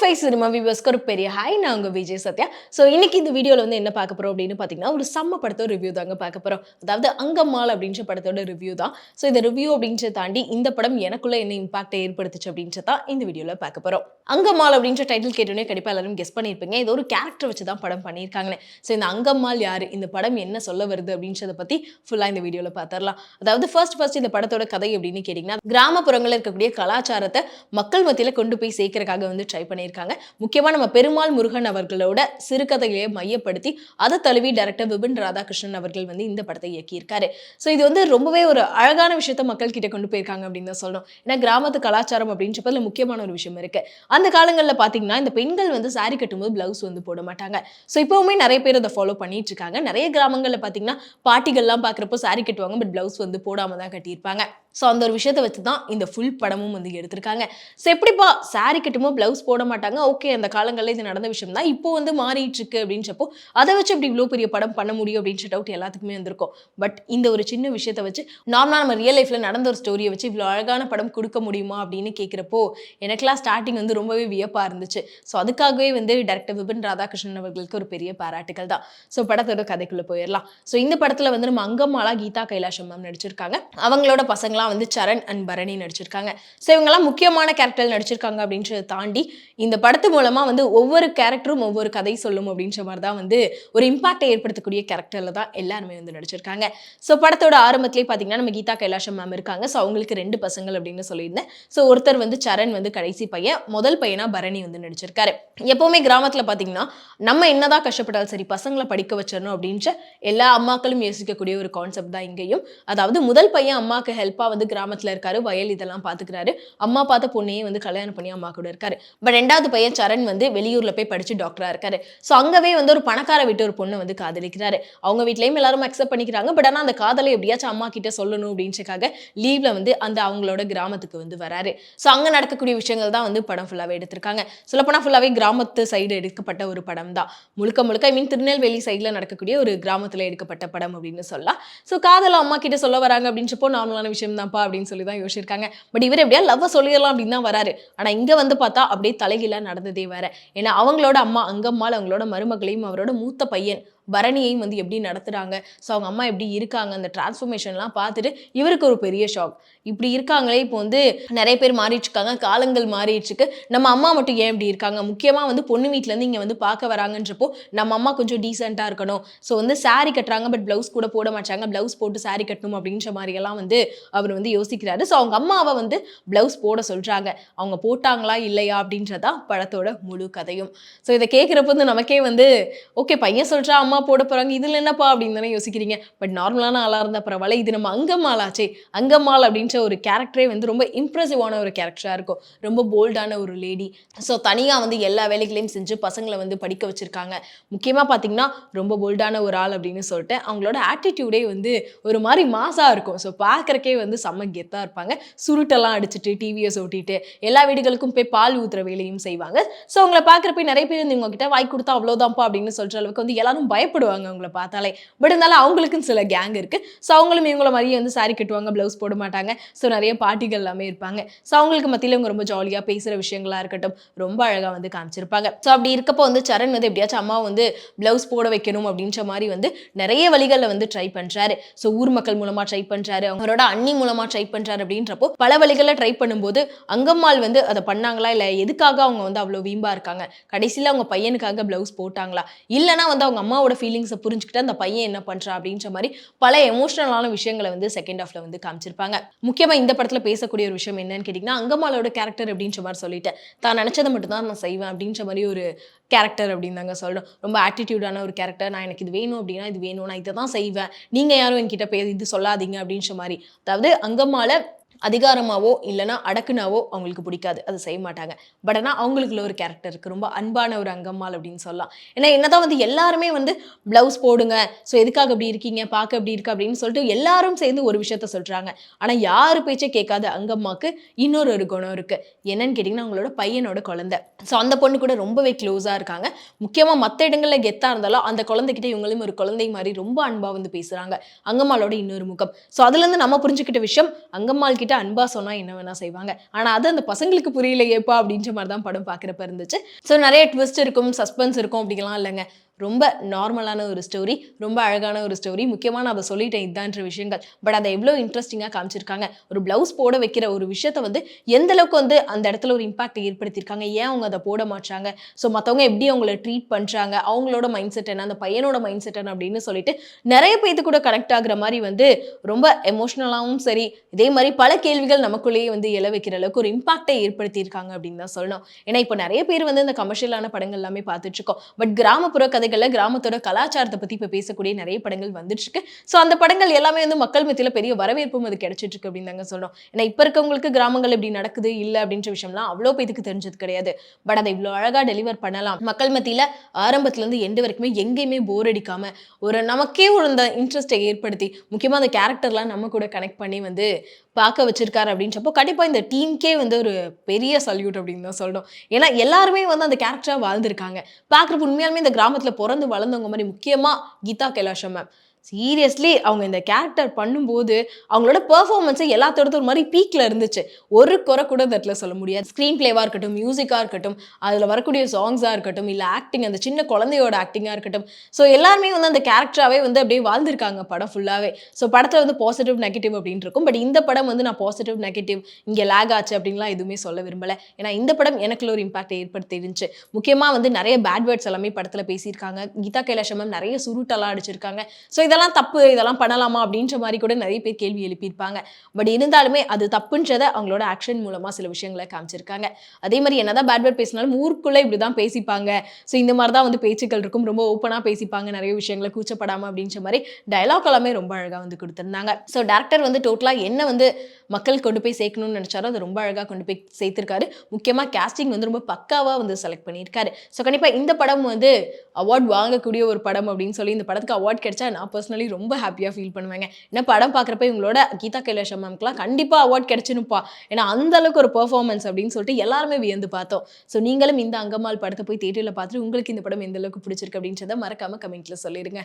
Five cinema வியூவர்ஸ்க்கு ஒரு பெரிய hi. நான் உங்க விஜய் சத்யா. ஸோ இன்னைக்கு இந்த வீடியோவில் வந்து என்ன பார்க்க போறோம் அப்படின்னு பார்த்தீங்கன்னா, ஒரு செம்ம படத்தோட ரிவ்யூ தாங்க பார்க்க போறோம். அதாவது அங்கம்மாள் அப்படின்ற படத்தோட ரிவ்யூ தான். ஸோ இந்த ரிவ்யூ அப்படின்றத தாண்டி இந்த படம் எனக்குள்ள என்ன இம்பாக்டை ஏற்படுத்துச்சு அப்படின்றத தான் இந்த வீடியோவில் பார்க்க போறோம். அங்கம்மாள் அப்படின்ற டைட்டில் கேட்டோன்னே கண்டிப்பாக எல்லாரும் கெஸ் பண்ணியிருப்பீங்க. இது ஒரு கேரக்டர் வச்சு தான் படம் பண்ணியிருக்காங்கன்னு. ஸோ இந்த அங்கம்மாள் யாரு, இந்த படம் என்ன சொல்ல வருது அப்படின்றத பற்றி ஃபுல்லாக இந்த வீடியோவில் பார்த்துடலாம். அதாவது ஃபர்ஸ்ட் இந்த படத்தோட கதை அப்படின்னு கேட்டிங்கன்னா, கிராமப்புறங்களில் இருக்கக்கூடிய கலாச்சாரத்தை மக்கள் மத்தியில் கொண்டு போய் சேர்க்கறதுக்காக வந்து ட்ரை பண்ணியிருக்காங்க. முக்கியமா நம்ம பெருமாள் முருகன் அவர்களோட சிறுகதையை மையப்படுத்தி அதை தழுவி டைரக்டர் விபின் ராதாகிருஷ்ணன் அவர்கள் வந்து இந்த படத்தை இயக்கியிருக்காரு. ஸோ இது வந்து ரொம்பவே ஒரு அழகான விஷயத்த மக்கள் கிட்ட கொண்டு போயிருக்காங்க அப்படின்னு தான் சொல்லணும். ஏன்னா கிராமத்து கலாச்சாரம் அப்படின்றப்ப முக்கியமான ஒரு விஷயம் இருக்கு. அந்த காலங்களில் பார்த்தீங்கன்னா இந்த பெண்கள் வந்து சாரி கட்டும்போது பிளவுஸ் வந்து போட மாட்டாங்க. ஸோ இப்பவுமே நிறைய பேர் அதை ஃபாலோ பண்ணிட்டு இருக்காங்க. நிறைய கிராமங்களில் பார்த்தீங்கன்னா பாட்டிகள்லாம் பார்க்குறப்போ சாரி கட்டுவாங்க, பட் பிளவுஸ் வந்து போடாம தான் கட்டியிருப்பாங்க. ஸோ அந்த ஒரு விஷயத்தை வச்சு தான் இந்த ஃபுல் படமும் வந்து எடுத்திருக்காங்க. ஸோ எப்படிப்பா சாரி கட்டும்போது பிளவுஸ் போட மாட்டாங்க, ஓகே அந்த காலங்களில் இது நடந்த விஷயம் தான், இப்போ வந்து மாறிட்டு இருக்கு அப்படின்றப்போ அதை வச்சு இப்படி இவ்வளோ பெரிய படம் பண்ண முடியும் அப்படின்ற டவுட் எல்லாத்துக்குமே வந்திருக்கும். பட் இந்த ஒரு சின்ன விஷயத்தை வச்சு நார்மலாக நம்ம ரியல் லைஃப்ல நடந்த ஒரு ஸ்டோரியை வச்சு இவ்வளோ அழகான படம் கொடுக்க முடியுமா அப்படின்னு கேட்குறப்போ எனக்குலாம் ஸ்டார்டிங் வந்து ரொம்பவே வியப்பாக இருந்துச்சு. ஸோ அதுக்காகவே வந்து டைரக்டர் விபின் ராதாகிருஷ்ணன் அவர்களுக்கு ஒரு பெரிய பாராட்டுகள் தான். ஸோ படத்தோட கதைக்குள்ள போயிடலாம். ஸோ இந்த படத்தில் வந்து நம்ம அங்கம்மாளா கீதா கைலாஷம் மேம் நடிச்சிருக்காங்க. அவங்களோட பசங்களாம் வந்து சரண் அண்ட் பரணி நடிச்சிருக்காங்க. ஸோ இவங்கெல்லாம் முக்கியமான கேரக்டர் நடிச்சிருக்காங்க அப்படின்றத தாண்டி இந்த படத்து மூலமா வந்து ஒவ்வொரு கேரக்டரும் ஒவ்வொரு கதை சொல்லும் அப்படின்ற மாதிரி தான் வந்து ஒரு இம்பாக்டை ஏற்படுத்தக்கூடிய கேரக்டர்ல தான் எல்லாருமே வந்து நடிச்சிருக்காங்க. ஸோ படத்தோட ஆரம்பத்திலே பார்த்தீங்கன்னா நம்ம கீதா கைலாஷம் மேம் இருக்காங்க. ஸோ அவங்களுக்கு 2 பசங்கள் அப்படின்னு சொல்லியிருந்தேன். ஸோ ஒருத்தர் வந்து சரண் வந்து கடைசி பையன், முதல் பையனா பரணி வந்து நடிச்சிருக்காரு. எப்பவுமே கிராமத்தில் பார்த்தீங்கன்னா நம்ம என்னதான் கஷ்டப்பட்டாலும் சரி பசங்களை படிக்க வச்சிடணும் அப்படின்ற எல்லா அம்மாக்களும் யோசிக்கக்கூடிய ஒரு கான்செப்ட் தான் இங்கேயும். அதாவது முதல் பையன் அம்மாவுக்கு ஹெல்ப்பா வந்து கிராமத்துல இருக்காரு, வயல் இதெல்லாம் பாத்துக்கிறாரு, அம்மா பார்த்த பொண்ணையே வந்து கல்யாணம் பண்ணி அம்மா கூட இருக்காரு. பட் 2வது பையன் சரண் வந்து வெளியூர்ல போய் படிச்சு டாக்டரா இருக்காரு. ஸோ அங்கவே வந்து ஒரு பணக்கார வீட்டு ஒரு பொண்ணை வந்து காதலிக்கிறாரு. அவங்க வீட்லயும் எல்லாரும் அக்செப்ட் பண்ணிக்கிறாங்க. பட் ஆனால் அந்த காதலை எப்படியாச்சும் அம்மா கிட்ட சொல்லணும் அப்படின்றக்காக லீவ்ல வந்து அந்த அவங்களோட கிராமத்துக்கு வந்து வராரு. ஸோ அங்க நடக்கக்கூடிய விஷயங்கள் தான் வந்து படம் ஃபுல்லாவே எடுத்திருக்காங்க. சொல்லப்போனா ஃபுல்லாவே கிராமத்து சைடு எடுக்கப்பட்ட ஒரு படம் தான். முழுக்க ஐ மீன் திருநெல்வேலி சைட்ல நடக்கக்கூடிய ஒரு கிராமத்துல எடுக்கப்பட்ட படம் அப்படின்னு சொல்லலாம். ஸோ காதலை அம்மா கிட்ட சொல்ல வராங்க அப்படின்றப்போ நார்மலான விஷயம் தான்ப்பா அப்படின்னு சொல்லி தான் யோசிச்சிருக்காங்க. பட் இவர் எப்படியா லவ் சொல்லிடலாம் அப்படின்னு தான் வராரு. ஆனா இங்க வந்து பார்த்தா அப்படியே தலைகீழா நடந்ததே வேற. ஏன்னா அவங்களோட அம்மா அங்கம்மாள் அவங்களோட மருமகளையும் அவரோட மூத்த பையன் பரணியையும் வந்து எப்படி நடத்துறாங்க, ஸோ அவங்க அம்மா எப்படி இருக்காங்க, அந்த டிரான்ஸ்ஃபர்மேஷன்லாம் பார்த்துட்டு இவருக்கு ஒரு பெரிய ஷாக். இப்படி இருக்காங்களே, இப்போ வந்து நிறைய பேர் மாறிட்டு இருக்காங்க, காலங்கள் மாறிட்டு இருக்கு, நம்ம அம்மா மட்டும் ஏன் இப்படி இருக்காங்க, முக்கியமாக வந்து பொண்ணு வீட்டிலேருந்து இங்கே வந்து பார்க்க வராங்கன்றப்போ நம்ம அம்மா கொஞ்சம் டீசெண்டாக இருக்கணும், ஸோ வந்து சாரி கட்டுறாங்க பட் பிளவுஸ் கூட போட மாட்டாங்க, பிளவுஸ் போட்டு சாரி கட்டணும் அப்படின்ற மாதிரியெல்லாம் வந்து அவர் வந்து யோசிக்கிறாரு. ஸோ அவங்க அம்மாவை வந்து பிளவுஸ் போட சொல்கிறாங்க, அவங்க போட்டாங்களா இல்லையா அப்படின்றதான் படத்தோட முழு கதையும். ஸோ இதை கேட்குறப்ப வந்து நமக்கே வந்து ஓகே பையன் சொல்கிறா அம்மா போட போறாங்க, இதுல என்னப்பா அப்படின்னு தானே யோசிக்கிறீங்க. பட் நார்மலான ஆளா இருந்தா பரவாயில்ல, இது நம்ம அங்கம்மாளாச்சே, அங்கம்மாள் அப்படின்ற ஒரு கேரக்டரே வந்து ரொம்ப இம்ப்ரெசிவான ஒரு கேரக்டரா இருக்கும். ரொம்ப போல்டான ஒரு லேடி. ஸோ தனியா வந்து எல்லா வேலைகளையும் செஞ்சு பசங்களை வந்து படிக்க வச்சிருக்காங்க. முக்கியமா பார்த்தீங்கன்னா ரொம்ப போல்டான ஒரு ஆள் அப்படின்னு சொல்லிட்டு அவங்களோட ஆட்டிடியூடே வந்து ஒரு மாதிரி மாசா இருக்கும். ஸோ பார்க்கறக்கே வந்து செம்ம கெத்தா இருப்பாங்க. சுருட்டெல்லாம் அடிச்சுட்டு டிவிஎஸ் ஓட்டிட்டு எல்லா வீடுகளுக்கும் போய் பால் ஊத்துற வேலையும் செய்வாங்க. ஸோ அவங்களை பார்க்குறப்ப நிறைய பேர் வந்து இவங்க கிட்ட வாய் கொடுத்தா அவ்வளோதான்ப்பா அப்படின்னு சொல்ற அளவுக்கு வந்து எல்லாரும் பயப்படுவாங்க அவங்கள பார்த்தாலே. பட் இருந்தாலும் அவங்களுக்குன்னு சில கேங் இருக்கு. ஸோ அவங்களும் இவங்கள மாதிரியே வந்து சாரி கட்டுவாங்க, பிளவுஸ் போட மாட்டாங்க. ஸோ நிறைய பாட்டிகள் எல்லாமே இருப்பாங்க. ஸோ அவங்களுக்கு மத்தியில் இவங்க ரொம்ப ஜாலியாக பேசுகிற விஷயங்களா இருக்கட்டும் ரொம்ப அழகாக வந்து காமிச்சிருப்பாங்க. ஸோ அப்படி இருக்கப்போ வந்து சரண் வந்து எப்படியாச்சும் அம்மா வந்து பிளவுஸ் போட வைக்கணும் அப்படின்ற மாதிரி வந்து நிறைய வழிகளில் வந்து ட்ரை பண்ணுறாரு. ஸோ ஊர் மக்கள் மூலமாக ட்ரை பண்ணுறாரு, அவங்களோட அண்ணி மூலமாக ட்ரை பண்ணுறாரு. அப்படின்றப்போ பல வழிகளில் ட்ரை பண்ணும்போது அங்கம்மாள் வந்து அதை பண்ணாங்களா இல்லை எதுக்காக அவங்க வந்து அவ்வளோ வீம்பா இருக்காங்க, கடைசியில் அவங்க பையனுக்காக பிளவுஸ் போட்டாங்களா, இல்லைனா வந்து அவங்க அம்மாவோட ஃபீலிங்ஸை புரிஞ்சுக்கிட்டு அந்த பையன் என்ன பண்றா அப்படின்ற மாதிரி பல எமோஷனலான விஷயங்களை வந்து செகண்ட் ஹாஃப்ல வந்து காமிச்சிருப்பாங்க. முக்கியமா இந்த படத்துல பேசக்கூடிய ஒரு விஷயம் என்னன்னு கேட்டீங்கன்னா, அங்கம்மாளோட கேரக்டர் அப்படின்ற மாதிரி சொல்லிட்டேன், தான் நினைச்சதை மட்டும் தான் நான் செய்வேன் அப்படின்ற மாதிரி ஒரு கேரக்டர் அப்படின்னு தாங்க சொல்லணும். ரொம்ப ஆட்டிடியூடான ஒரு கேரக்டர். நான் எனக்கு இது வேணும் அப்படின்னா இது வேணும், நான் இதை தான் செய்வேன், நீங்க யாரும் என்கிட்ட இது சொல்லாதீங்க அப்படின்ற மாதிரி. அதாவது அங்கம்மாள அதிகாரமாவோ இல்லைனா அடக்குனாவோ அவங்களுக்கு பிடிக்காது, அதை செய்ய மாட்டாங்க. பட் ஆனால் அவங்களுக்குள்ள ஒரு கேரக்டர் இருக்குது, ரொம்ப அன்பான ஒரு அங்கம்மாள் அப்படின்னு சொல்லலாம். ஏன்னா என்னதான் வந்து எல்லாருமே வந்து பிளவுஸ் போடுங்க, ஸோ எதுக்காக அப்படி இருக்கீங்க, பார்க்க அப்படி இருக்கு அப்படின்னு சொல்லிட்டு எல்லாரும் சேர்ந்து ஒரு விஷயத்த சொல்கிறாங்க. ஆனால் யார் பேச்சே கேட்காத அங்கம்மாவுக்கு இன்னொரு குணம் இருக்குது. என்னன்னு கேட்டிங்கன்னா அவங்களோட பையனோட குழந்தை. ஸோ அந்த பொண்ணு கூட ரொம்பவே க்ளோஸாக இருக்காங்க. முக்கியமாக மற்ற இடங்களில் கெத்தாக இருந்தாலும் அந்த குழந்தைகிட்ட இவங்களும் ஒரு குழந்தை மாதிரி ரொம்ப அன்பாக வந்து பேசுகிறாங்க. அங்கம்மாளோட இன்னொரு முகம். ஸோ அதுலேருந்து நம்ம புரிஞ்சுக்கிட்ட விஷயம், அங்கம்மாள் கிட்ட கிட்ட அன்பா சொன்னா என்ன வேணா செய்வாங்க. ஆனா அது அந்த பசங்களுக்கு புரியலையேப்பா அப்படின்ற மாதிரி தான் படம் பார்க்குறப்ப இருந்துச்சு. ஸோ நிறைய ட்விஸ்ட் இருக்கும், சஸ்பென்ஸ் இருக்கும் அப்படிலாம் இல்லைங்க. ரொம்ப நார்மலான ஒரு ஸ்டோரி, ரொம்ப அழகான ஒரு ஸ்டோரி. முக்கியமா நான் அத சொல்லிட்டேன் இதான்ற விஷயங்கள். பட் அத எவ்வளோ இன்ட்ரஸ்டிங்கா காமிச்சிருக்காங்க. ஒரு பிளவுஸ் போட வைக்கிற ஒரு விஷயத்த வந்து எந்த அளவுக்கு வந்து அந்த இடத்துல ஒரு இம்பாக்ட் ஏற்படுத்தியிருக்காங்க. ஏன் அவங்க அத போட மாட்றாங்க? ஸோ மத்தவங்க எப்படி அவங்கள ட்ரீட் பண்றாங்க? அவங்களோட மைண்ட் செட் என்ன? அந்த பையனோட மைண்ட் செட் என்ன? அப்படின்னு சொல்லிட்டு நெறைய பேத்து கூட கனெக்ட் ஆகுற மாரி வந்து ரொம்ப எமோஷனலாவும் சரி, இதே மாரி பல கேள்விகள் நமக்குள்ளேயே வந்து எழ வைக்கிற அளவுக்கு ஒரு இம்பாக்ட்ட ஏற்படுத்தியிருக்காங்க அப்படின்னு தான் சொல்லணும். ஏன்னா, இப்ப நெறைய பேர் வந்து இந்த கமர்ஷியலான படங்கள் எல்லாமே பார்த்துட்டு இருக்கோம். பட் கிராமப்புற கதைகள்ல கிராமத்தோட கலாச்சாரத்த பத்தி இப்ப பேசக்கூடிய நெறைய படங்கள் வந்துட்டு இருக்கு. ஸோ அந்த படங்கள் எல்லாமே வந்து மக்கள் மத்தியில பெரிய வரவேற்பும் அது கிடைச்சிட்டு இருக்கு அப்படின்னு தாங்க சொல்லணும். ஏன்னா இப்ப இருக்கவங்களுக்கு கிராமங்கள் இப்படி நடக்குது, இல்ல அப்படின்ற விஷயம்லாம் அவ்வளோ பேத்துக்கு தெரிஞ்சது கிடையாது. பட் அத இவ்வளோ அழகா டெலிவர் பண்ணலாம். மக்கள் மத்தியில ஆரம்பத்துல இருந்து எண்டு வரைக்குமே எங்கேயுமே போர் அடிக்காம, ஒரு நமக்கே ஒரு அந்த இன்ட்ரெஸ்ட்ட ஏற்படுத்தி, முக்கியமா அந்த கேரக்டர்லாம் நம்ம கூட கனெக்ட் பண்ணி வந்து பார்க்க வச்சிருக்காரு அப்படின்றப்போ, கண்டிப்பா இந்த டீம்க்கே வந்து ஒரு பெரிய சல்யூட் அப்படின்னு தான் சொல்லணும். ஏன்னா எல்லாருமே வந்து அந்த கேரக்டரா வாழ்ந்திருக்காங்க. பார்க்குறப்ப உண்மையாலுமே இந்த கிராமத்துல பொறந்து வளர்ந்தவங்க மாரி, முக்கியமா கீதா கைலாஷம் மேம். சீரியஸ்லி அவங்க இந்த கேரக்டர் பண்ணும்போது, அவங்களோட பெர்ஃபார்மன்ஸே எல்லாத்தோடதும் ஒரு மாரி பீக்ல இருந்துச்சு. ஒரு குறை கூட இந்த இடத்துல சொல்ல முடியாது. ஸ்க்ரீன் பிளேவா இருக்கட்டும், மியூசிக்கா இருக்கட்டும், அதுல வரக்கூடிய சாங்ஸா இருக்கட்டும், இல்ல ஆக்டிங் அந்த சின்ன குழந்தையோட ஆக்டிங்கா இருக்கட்டும். ஸோ எல்லாருமே வந்து அந்த கேரக்டராவே வந்து அப்படியே வாழ்ந்திருக்காங்க படம் ஃபுல்லாவே. ஸோ படத்துல வந்து பாசிட்டிவ், நெகட்டிவ் அப்படின்னு இருக்கும். பட் இந்த படம் வந்து நான் பாசிட்டிவ், நெகட்டிவ் இங்க லேக் ஆச்சு அப்படின்லாம் எதுவுமே சொல்ல விரும்பல. ஏன்னா இந்த படம் எனக்குள்ள ஒரு இம்பாக்ட் ஏற்படுத்தி இருந்துச்சு. முக்கியமா வந்து நெறைய பேட் வேர்ட்ஸ் எல்லாமே படத்துல பேசியிருக்காங்க. கீதா கைலாஷம் மேம் நெறைய சுருட்டெல்லாம் அடிச்சிருக்காங்க. ஸோ இதெல்லாம் தப்பு, இதெல்லாம் பண்ணலாமா அப்படின்ற மாரி கூட நெறைய பேர் கேள்வி எழுப்பியிருப்பாங்க. பட் இருந்தாலுமே அது தப்புன்றத அவங்களோட ஆக்ஷன் மூலமா சில விஷயங்கள காமிச்சிருக்காங்க. அதே மாரி என்னதான் பேட் வேர்ட் பேசினாலும் ஊருக்குள்ள இப்படிதான் பேசிப்பாங்க. ஸோ இந்த மாரி தான் வந்து பேச்சுக்கள் இருக்கும். ரொம்ப ஓப்பனா பேசிப்பாங்க நெறைய விஷயங்கள கூச்சப்படாம அப்படின்ற மாரி டயலாக் எல்லாமே ரொம்ப அழகா வந்து குடுத்திருந்தாங்க. ஸோ டைரக்டர் வந்து டோட்டலா என்ன வந்து மக்கள் கொண்டு போய் சேர்க்கணும்னு நெனச்சாரோ, அத ரொம்ப அழகா கொண்டு போய் சேர்த்திருக்காரு. முக்கியமா கேஸ்டிங் வந்து ரொம்ப பக்காவா வந்து செலக்ட் பண்ணியிருக்காரு. ஸோ கண்டிப்பா இந்த படம் வந்து அவார்ட் வாங்கக்கூடிய ஒரு படம் அப்படின்னு சொல்லி இந்த படத்துக்கு அவார்ட் கிடைச்சா நான் பர்சனலி ரொம்ப ஹாப்பியா ஃபீல் பண்ணுவேங்க. ஏன்னா படம் பார்க்குறப்ப இவங்களோட கீதா கைலாஷம் மேம்க்குலாம் கண்டிப்பா அவார்ட் கிடைச்சிரும்ப்பா. ஏன்னா அந்த அளவுக்கு ஒரு பெர்ஃபார்மன்ஸ் அப்படின்னு சொல்லிட்டு எல்லாருமே வியந்து பார்த்தோம். ஸோ நீங்களும் இந்த அங்கம்மாள் படத்த போய் தியேட்டர்ல பார்த்துட்டு உங்களுக்கு இந்த படம் எந்த அளவுக்கு பிடிச்சிருக்கு அப்படின்றத மறக்காம கமெண்ட்ல சொல்லிருங்க.